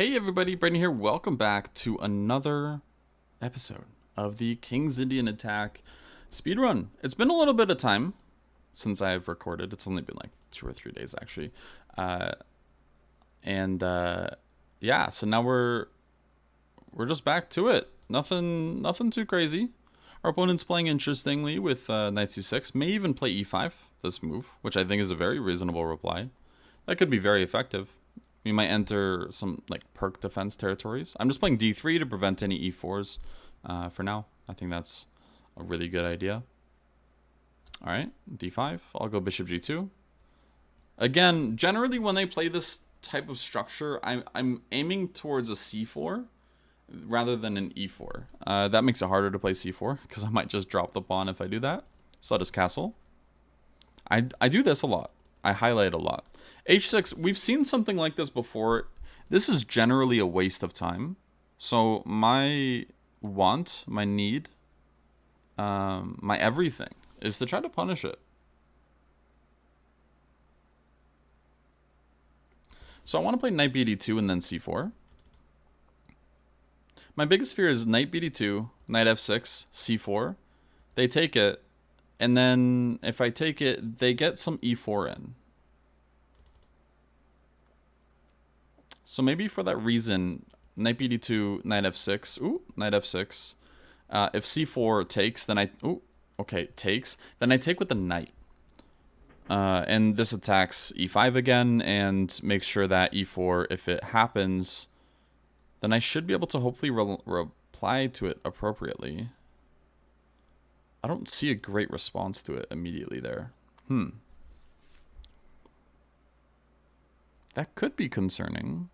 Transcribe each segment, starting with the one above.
Hey everybody, Brandon here. Welcome back to another episode of the King's Indian Attack speedrun. It's been a little bit of time since I've recorded. It's only been like 2 or 3 days actually. Uh, yeah, so now we're just back to it. Nothing too crazy. Our opponent's playing interestingly with knight c6. May even play e5 this move, which I think is a very reasonable reply. That could be very effective. We might enter some like perk defense territories. I'm just playing d3 to prevent any e4s for now. I think that's a really good idea. All right, d5. I'll go bishop g2. Again, generally when they play this type of structure, I'm aiming towards a c4 rather than an e4. That makes it harder to play c4 because I might just drop the pawn if I do that. So I'll just castle. I do this a lot. I highlight a lot. h6, we've seen something like this before. This is generally a waste of time. So my want, my need, my everything is to try to punish it. So I want to play knight bd2 and then c4. My biggest fear is knight bd2, knight f6, c4. They take it, and then if I take it, they get some e4 in. So maybe for that reason, knight bd2, knight f6. Ooh, knight f6. If c4 takes, then takes. Then I take with the knight. And this attacks e5 again and makes sure that e4, if it happens, then I should be able to hopefully reply to it appropriately. I don't see a great response to it immediately there. That could be concerning.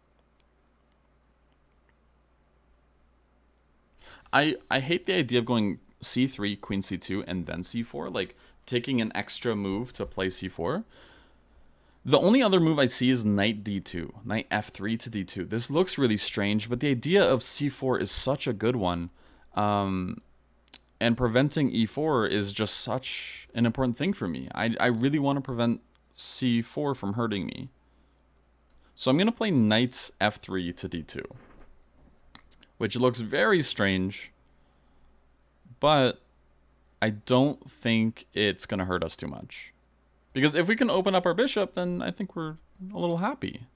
I hate the idea of going c3, queen c2, and then c4, like taking an extra move to play c4. The only other move I see is knight d2, knight f3 to d2. This looks really strange, but the idea of c4 is such a good one. And preventing e4 is just such an important thing for me. I really want to prevent c4 from hurting me. So I'm going to play knight f3 to d2, which looks very strange, but I don't think it's going to hurt us too much. Because if we can open up our bishop, then I think we're a little happy,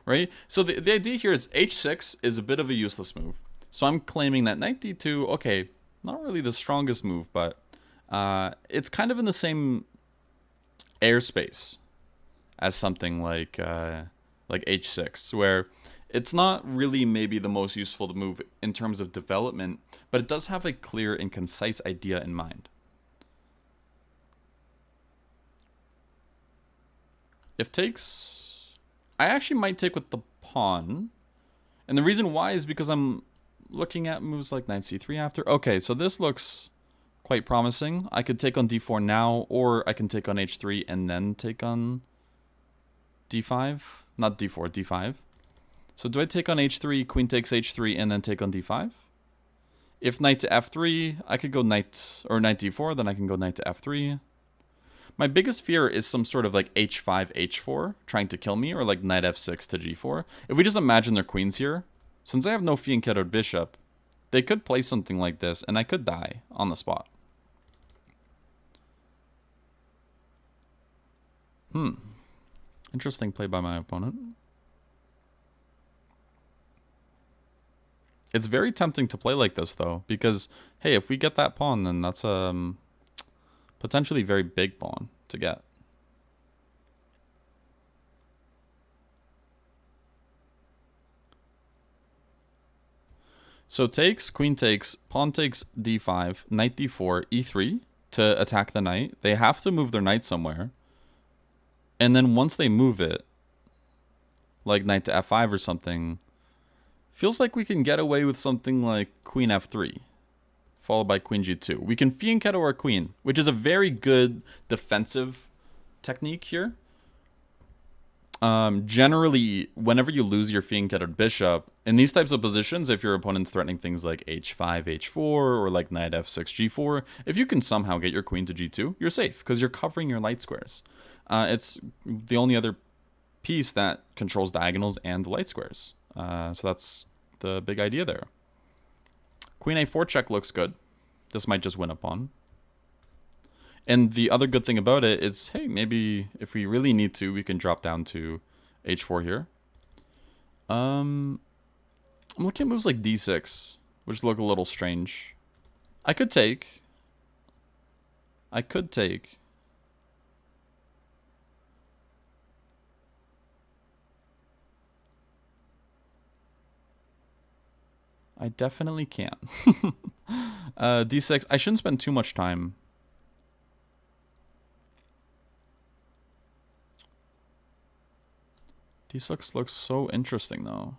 right? So the idea here is h6 is a bit of a useless move. So I'm claiming that knight d2, okay, not really the strongest move, but it's kind of in the same airspace as something like h6, where it's not really maybe the most useful move in terms of development, but it does have a clear and concise idea in mind. If takes, I actually might take with the pawn. And the reason why is because I'm looking at moves like knight c3 after. Okay, so this looks quite promising. I could take on d4 now, or I can take on h3 and then take on d5. Not d4, d5. So do I take on h3, queen takes h3, and then take on d5? If knight to f3, I could go knight, or knight d4, then I can go knight to f3. My biggest fear is some sort of like h5, h4 trying to kill me, or like knight f6 to g4. If we just imagine their queens here, since I have no Fianchetto bishop, they could play something like this, and I could die on the spot. Interesting play by my opponent. It's very tempting to play like this, though, because, hey, if we get that pawn, then that's a potentially very big pawn to get. So takes, queen takes, pawn takes d5, knight d4, e3 to attack the knight. They have to move their knight somewhere. And then once they move it, like knight to f5 or something, feels like we can get away with something like queen f3, followed by queen g2. We can Fianchetto our queen, which is a very good defensive technique here. Generally, whenever you lose your Fianchettoed bishop, in these types of positions, if your opponent's threatening things like h5, h4, or like knight f6, g4, if you can somehow get your queen to g2, you're safe, because you're covering your light squares. It's the only other piece that controls diagonals and the light squares. So that's the big idea there. Queen a4 check looks good. This might just win a pawn. And the other good thing about it is, hey, maybe if we really need to, we can drop down to h4 here. I'm looking at moves like d6, which look a little strange. I could take. I definitely can. D6, I shouldn't spend too much time. D6 looks so interesting, though.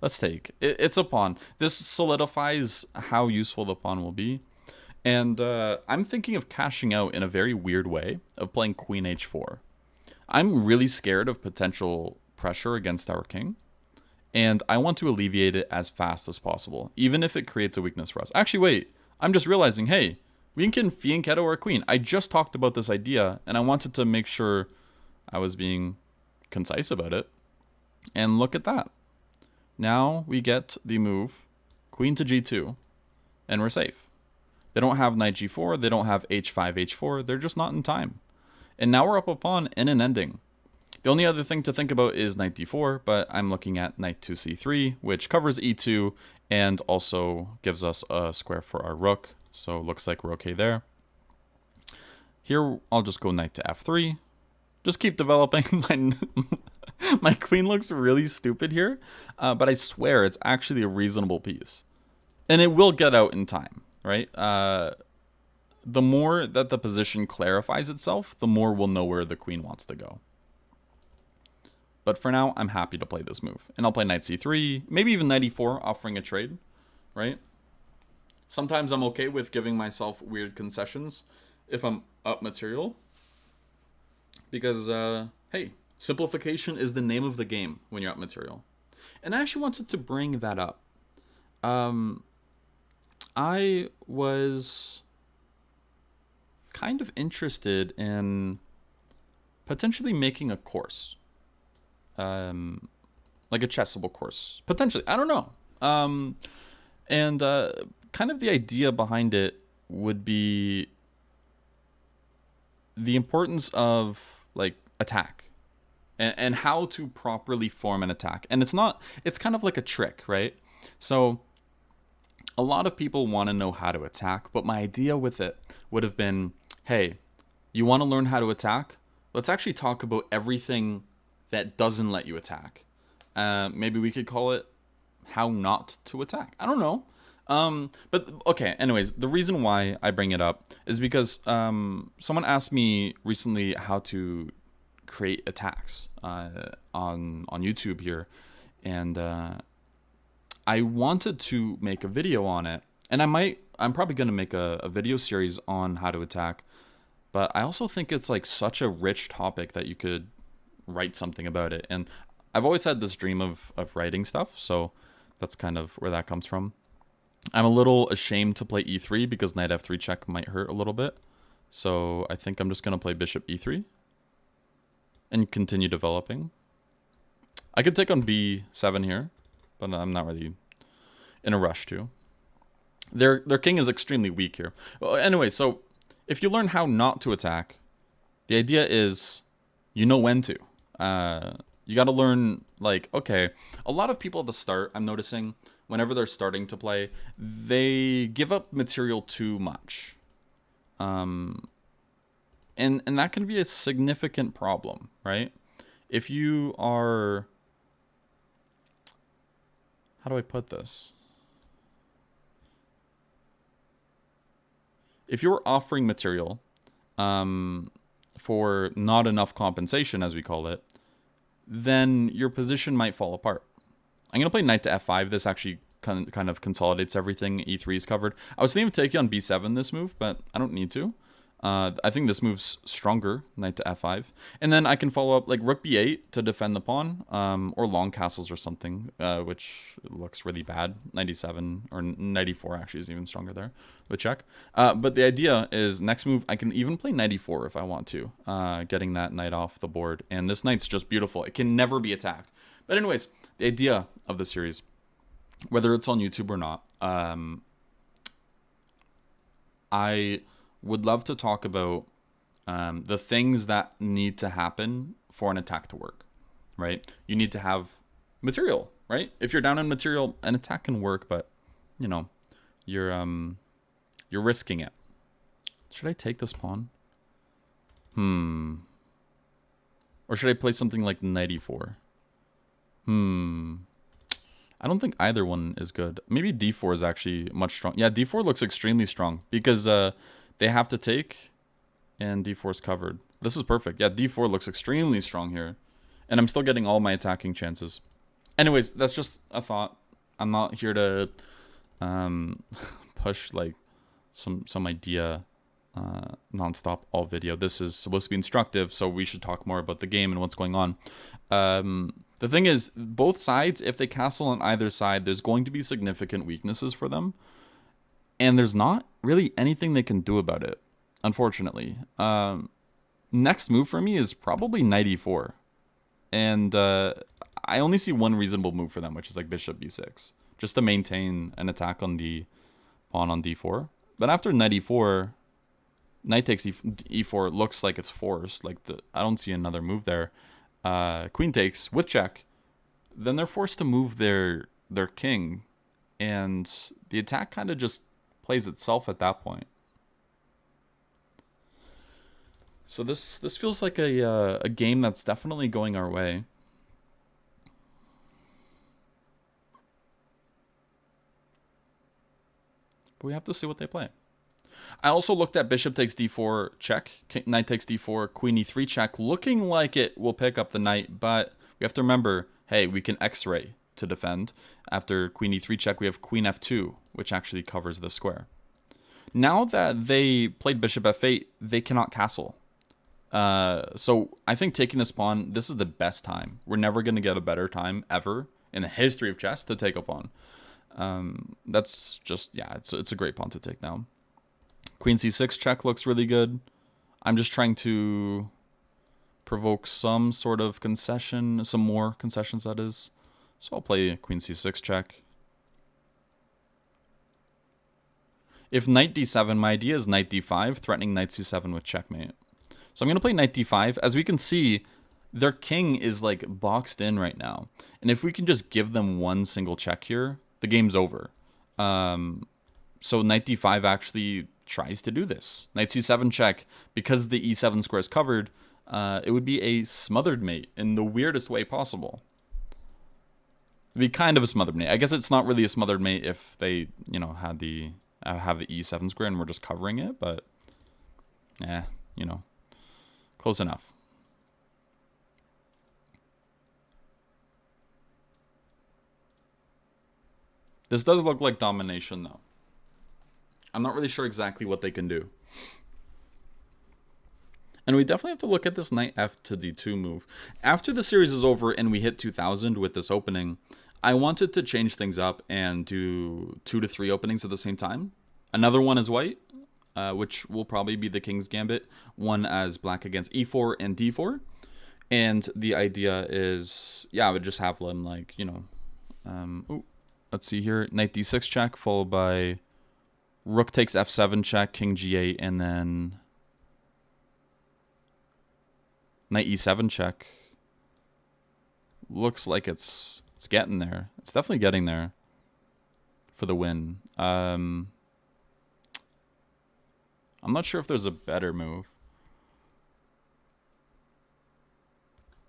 Let's take. It's a pawn. This solidifies how useful the pawn will be. And I'm thinking of cashing out in a very weird way of playing queen h4. I'm really scared of potential pressure against our king. And I want to alleviate it as fast as possible, even if it creates a weakness for us. Actually, wait. I'm just realizing, hey, we can Fianchetto our queen. I just talked about this idea, and I wanted to make sure I was being concise about it. And look at that. Now we get the move queen to g2, and we're safe. They don't have knight g4. They don't have h5, h4. They're just not in time. And now we're up a pawn in an ending. The only other thing to think about is knight d4, but I'm looking at knight to c3, which covers e2 and also gives us a square for our rook. So it looks like we're okay there. Here, I'll just go knight to f3. Just keep developing. My queen looks really stupid here, but I swear it's actually a reasonable piece. And it will get out in time, right? The more that the position clarifies itself, the more we'll know where the queen wants to go. But for now, I'm happy to play this move. And I'll play knight c3, maybe even knight e4, offering a trade, right? Sometimes I'm okay with giving myself weird concessions if I'm up material. Because, hey, simplification is the name of the game when you're up material. And I actually wanted to bring that up. I was kind of interested in potentially making a course. Like a chessable course. Potentially. I don't know. And kind of the idea behind it would be the importance of, like, attack. And how to properly form an attack. And it's kind of like a trick, right? So a lot of people want to know how to attack, but my idea with it would have been, hey, you want to learn how to attack? Let's actually talk about everything that doesn't let you attack. Maybe we could call it how not to attack. I don't know. But okay, anyways, the reason why I bring it up is because someone asked me recently how to create attacks on YouTube here, and I wanted to make a video on it, and I'm probably going to make a video series on how to attack, but I also think it's like such a rich topic that you could write something about it. And I've always had this dream of writing stuff, so that's kind of where that comes from. I'm a little ashamed to play e3 because knight f3 check might hurt a little bit, so I think I'm just going to play bishop e3 and continue developing. I could take on b7 here, but I'm not really in a rush to. Their king is extremely weak here. Well, anyway, so if you learn how not to attack, the idea is you know when to. You got to learn, like, okay, a lot of people at the start, I'm noticing, whenever they're starting to play, they give up material too much. And that can be a significant problem, right? If you are... How do I put this? If you're offering material for not enough compensation, as we call it, then your position might fall apart. I'm going to play knight to f5. This actually kind of consolidates everything. e3 is covered. I was thinking of taking on b7 this move, but I don't need to. I think this move's stronger, knight to f5. And then I can follow up like rook b8 to defend the pawn, or long castles or something, which looks really bad. 97 or 94 actually is even stronger there with check. But the idea is next move, I can even play 94 if I want to, getting that knight off the board. And this knight's just beautiful. It can never be attacked. But anyways, the idea of the series, whether it's on YouTube or not, I would love to talk about the things that need to happen for an attack to work, right? You need to have material, right? If you're down in material, an attack can work, but you know, you're risking it. Should I take this pawn? Or should I play something like 94? I don't think either one is good. Maybe d4 is actually much strong. Yeah, d4 looks extremely strong because they have to take, and d4 is covered. This is perfect. Yeah, d4 looks extremely strong here, and I'm still getting all my attacking chances. Anyways, that's just a thought. I'm not here to push like some idea nonstop all video. This is supposed to be instructive, so we should talk more about the game and what's going on. The thing is, both sides, if they castle on either side, there's going to be significant weaknesses for them. And there's not really anything they can do about it, unfortunately. Next move for me is probably knight e4. And I only see one reasonable move for them, which is like bishop b6. Just to maintain an attack on the pawn on d4. But after knight e4, knight takes e4 looks like it's forced. Like I don't see another move there. Queen takes with check. Then they're forced to move their king. And the attack kind of just plays itself at that point. So this feels like a game that's definitely going our way. But we have to see what they play. I also looked at bishop takes d4 check, knight takes d4, queen e3 check, looking like it will pick up the knight, but we have to remember, hey, we can x-ray to defend. After queen e3 check, we have queen f2, which actually covers the square. Now that they played bishop f8, they cannot castle. So I think taking this pawn, this is the best time. We're never going to get a better time ever in the history of chess to take a pawn. That's just, yeah, it's a great pawn to take now. Queen c6 check looks really good. I'm just trying to provoke some sort of concession, some more concessions, that is. So I'll play queen c6 check. If knight d7, my idea is knight d5, threatening knight c7 with checkmate. So I'm going to play knight d5. As we can see, their king is like boxed in right now. And if we can just give them one single check here, the game's over. So knight d5 actually tries to do this. Knight c7 check, because the e7 square is covered, it would be a smothered mate in the weirdest way possible. It'd be kind of a smothered mate. I guess it's not really a smothered mate if they, you know, had the have the e7 square and we're just covering it, but yeah, you know, close enough. This does look like domination though. I'm not really sure exactly what they can do. And we definitely have to look at this knight f to d2 move. After the series is over and we hit 2000 with this opening, I wanted to change things up and do 2 to 3 openings at the same time. Another one as white, which will probably be the King's Gambit. One as black against e4 and d4. And the idea is, yeah, I would just have them like, you know, let's see here, knight d6 check, followed by rook takes f7 check, king g8, and then knight e7 check. Looks like it's getting there. It's definitely getting there for the win. I'm not sure if there's a better move.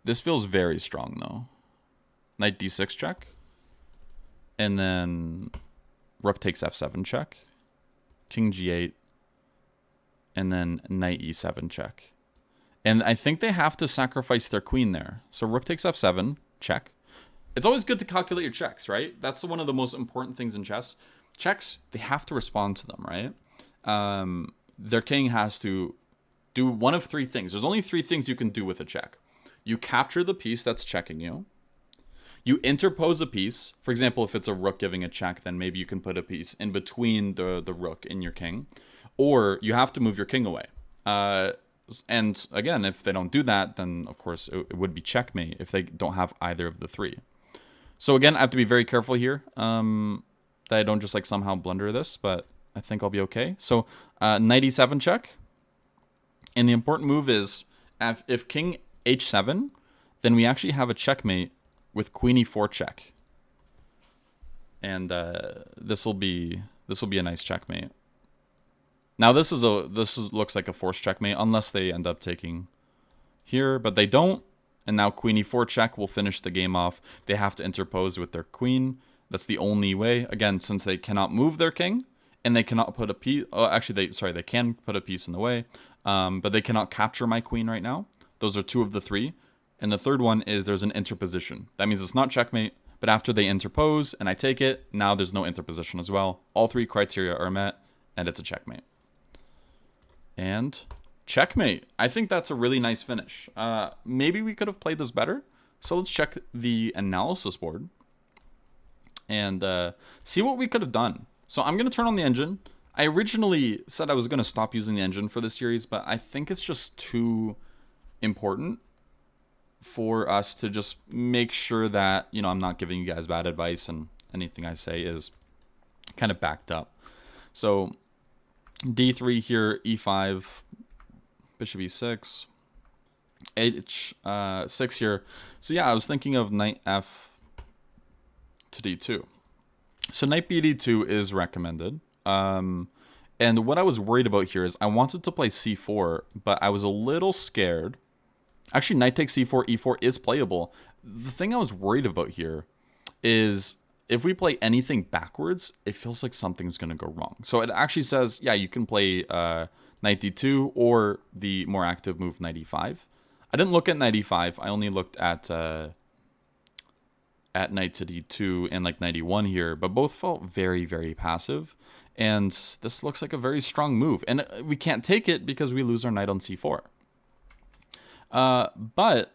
This feels very strong though. Knight d6 check. And then rook takes f7 check. King g8. And then knight e7 check. And I think they have to sacrifice their queen there. So rook takes f7, check. It's always good to calculate your checks, right? That's one of the most important things in chess. Checks, they have to respond to them, right? their king has to do one of three things. There's only three things you can do with a check. You capture the piece that's checking you. You interpose a piece. For example, if it's a rook giving a check, then maybe you can put a piece in between the rook and your king. Or you have to move your king away. And again, if they don't do that, then of course it would be checkmate if they don't have either of the three. So again, I have to be very careful here that I don't just like somehow blunder this, but I think I'll be okay. So knight e7 check. And the important move is if king h7, then we actually have a checkmate with queen e4 check. And this will be a nice checkmate. Now this looks like a forced checkmate unless they end up taking here, but they don't. And now queen e4 check will finish the game off. They have to interpose with their queen. That's the only way. Again, since they cannot move their king and they cannot put a piece. Oh, actually, they can put a piece in the way, but they cannot capture my queen right now. Those are two of the three. And the third one is there's an interposition. That means it's not checkmate, but after they interpose and I take it, now there's no interposition as well. All three criteria are met, and it's a checkmate. And checkmate. I think that's a really nice finish. Maybe we could have played this better. So let's check the analysis board and see what we could have done. So I'm going to turn on the engine. I originally said I was going to stop using the engine for this series, but I think it's just too important for us to just make sure that, you know, I'm not giving you guys bad advice and anything I say is kind of backed up. So d3 here, e5, bishop e6, h6 here. So yeah, I was thinking of knight f to d2. So knight b d2 is recommended. And what I was worried about here is I wanted to play c4, but I was a little scared. Actually, knight takes c4, e4 is playable. The thing I was worried about here is if we play anything backwards, it feels like something's going to go wrong. So it actually says, yeah, you can play knight d2 or the more active move knight e5. I didn't look at knight e5. I only looked at knight to d2 and like knight e1 here, but both felt very, very passive. And this looks like a very strong move. And we can't take it because we lose our knight on c4. But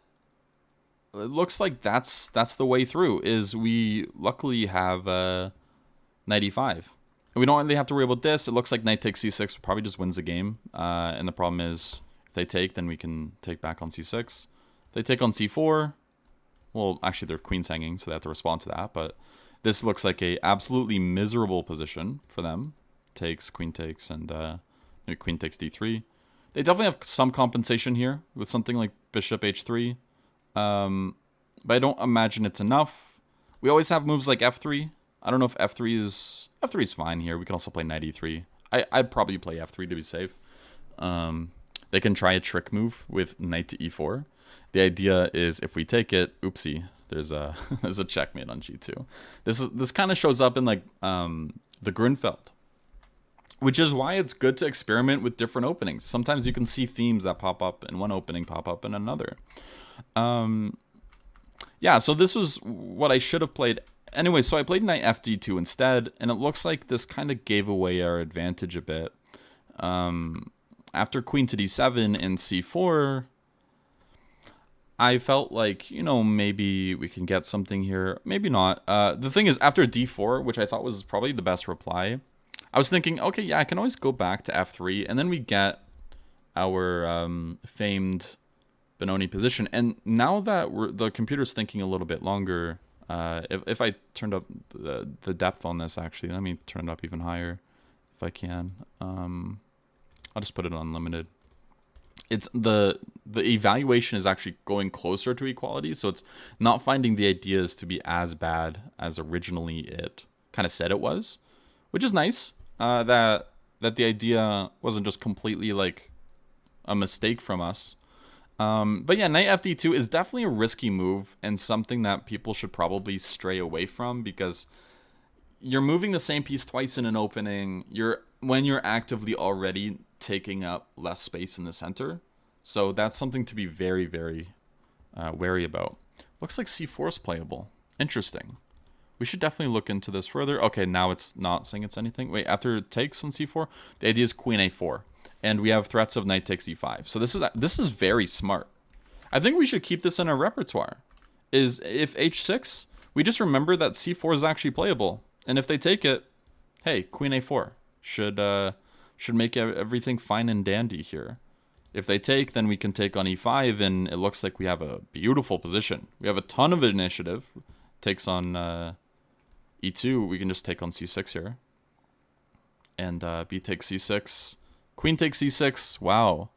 it looks like that's the way through, is we luckily have knight e5. And we don't really have to worry about this. It looks like knight takes c6 probably just wins the game. And the problem is if they take, then we can take back on c6. If they take on c4, well, actually their queen's hanging, so they have to respond to that. But this looks like a absolutely miserable position for them. Takes, queen takes, and queen takes d3. They definitely have some compensation here with something like bishop h3. But I don't imagine it's enough. We always have moves like f3. I don't know if f3 is fine here. We can also play knight e3. I'd probably play f3 to be safe. They can try a trick move with knight to e4. The idea is if we take it, oopsie, there's a there's a checkmate on g2. This kind of shows up in like the Grunfeld, which is why it's good to experiment with different openings. Sometimes you can see themes that pop up in one opening, pop up in another. Yeah, so this was what I should have played. Anyway, so I played knight fd2 instead, and it looks like this kind of gave away our advantage a bit. After queen to d7 and c4, I felt like, you know, maybe we can get something here. Maybe not. The thing is, after d4, which I thought was probably the best reply, I was thinking, okay, yeah, I can always go back to f3, and then we get our famed Benoni position. And now that the computer's thinking a little bit longer, if I turned up the depth on this, actually, let me turn it up even higher if I can. I'll just put it on unlimited. It's the evaluation is actually going closer to equality, so it's not finding the ideas to be as bad as originally it kind of said it was, which is nice. That the idea wasn't just completely like a mistake from us. But yeah, knight fd2 is definitely a risky move and something that people should probably stray away from, because you're moving the same piece twice in an opening. When you're actively already taking up less space in the center. So that's something to be very, very wary about. Looks like c4 is playable. Interesting. We should definitely look into this further. Okay, now it's not saying it's anything. Wait, after it takes on c4, the idea is queen a4. and we have threats of knight takes e5. So this is very smart. I think we should keep this in our repertoire. Is if h6, we just remember that c4 is actually playable, and if they take it, hey, queen a4 should make everything fine and dandy here. If they take, then we can take on e5, and it looks like we have a beautiful position. We have a ton of initiative. Takes on e2, we can just take on c6 here. And b takes c6. Queen takes c6. Wow.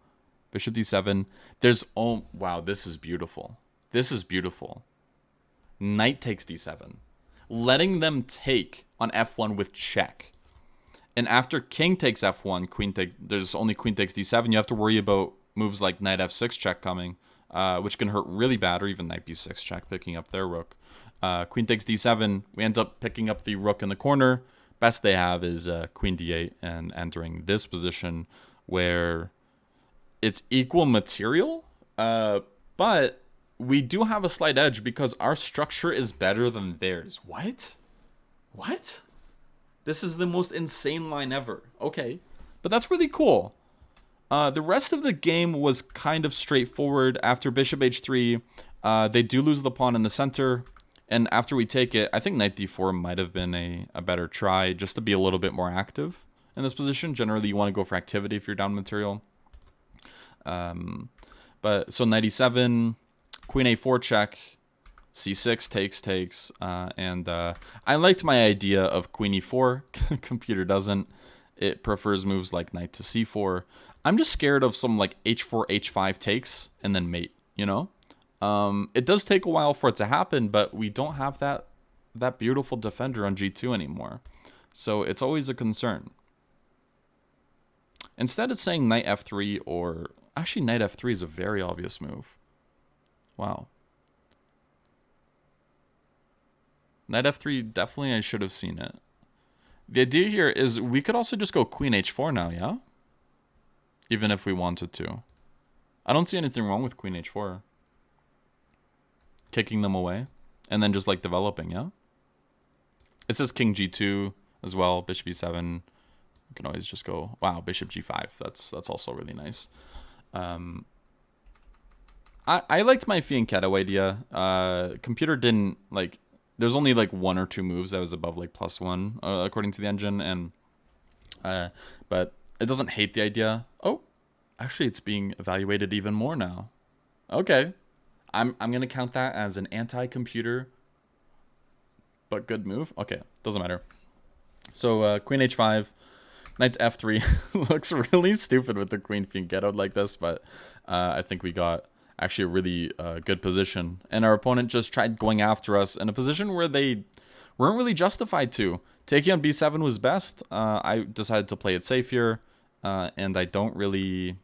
Bishop d7. Oh, wow, this is beautiful. This is beautiful. Knight takes d7. Letting them take on f1 with check. And after king takes f1, there's only queen takes d7. You have to worry about moves like knight f6 check coming, which can hurt really bad, or even knight b6 check picking up their rook. Queen takes d7. We end up picking up the rook in the corner. Best they have is queen d8 and entering this position where it's equal material, but we do have a slight edge because our structure is better than theirs. What? What? This is the most insane line ever. Okay, but that's really cool. The rest of the game was kind of straightforward. After bishop h3, they do lose the pawn in the center. And after we take it, I think knight d4 might have been a better try just to be a little bit more active in this position. Generally, you want to go for activity if you're down material. But so knight e7, queen a4 check, c6 takes, and I liked my idea of queen e4. Computer doesn't. It prefers moves like knight to c4. I'm just scared of some like h4, h5 takes and then mate, you know? It does take a while for it to happen, but we don't have that beautiful defender on g2 anymore. So it's always a concern. Instead of saying knight f3 or... Actually, knight f3 is a very obvious move. Wow. Knight f3, definitely I should have seen it. The idea here is we could also just go queen h4 now, yeah? Even if we wanted to. I don't see anything wrong with queen h4. Kicking them away. And then just like developing, yeah? It says king g2 as well, bishop e7. You can always just go, wow, bishop g5. That's also really nice. I liked my Fianchetto idea. Computer didn't, like, there's only like 1 or 2 moves that was above like +1 according to the engine, and but it doesn't hate the idea. Oh, actually it's being evaluated even more now. Okay, I'm gonna count that as an anti-computer but good move. Okay, doesn't matter. So queen h5, knight to f3. Looks really stupid with the queen Fianchettoed like this, but I think we got actually a really good position, and our opponent just tried going after us in a position where they weren't really justified to. Taking on b7 was best. I decided to play it safe here, and I don't really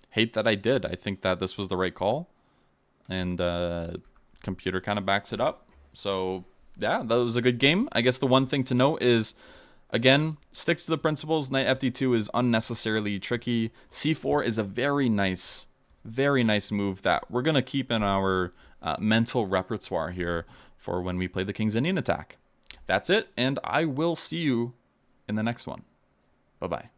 hate that I did. I think that this was the right call, and computer kind of backs it up. So yeah, that was a good game. I guess the one thing to note is, again, sticks to the principles. Knight fd2 is unnecessarily tricky. c4 is a very nice move that we're going to keep in our mental repertoire here for when we play the King's Indian attack. That's it, and I will see you in the next one. Bye-bye.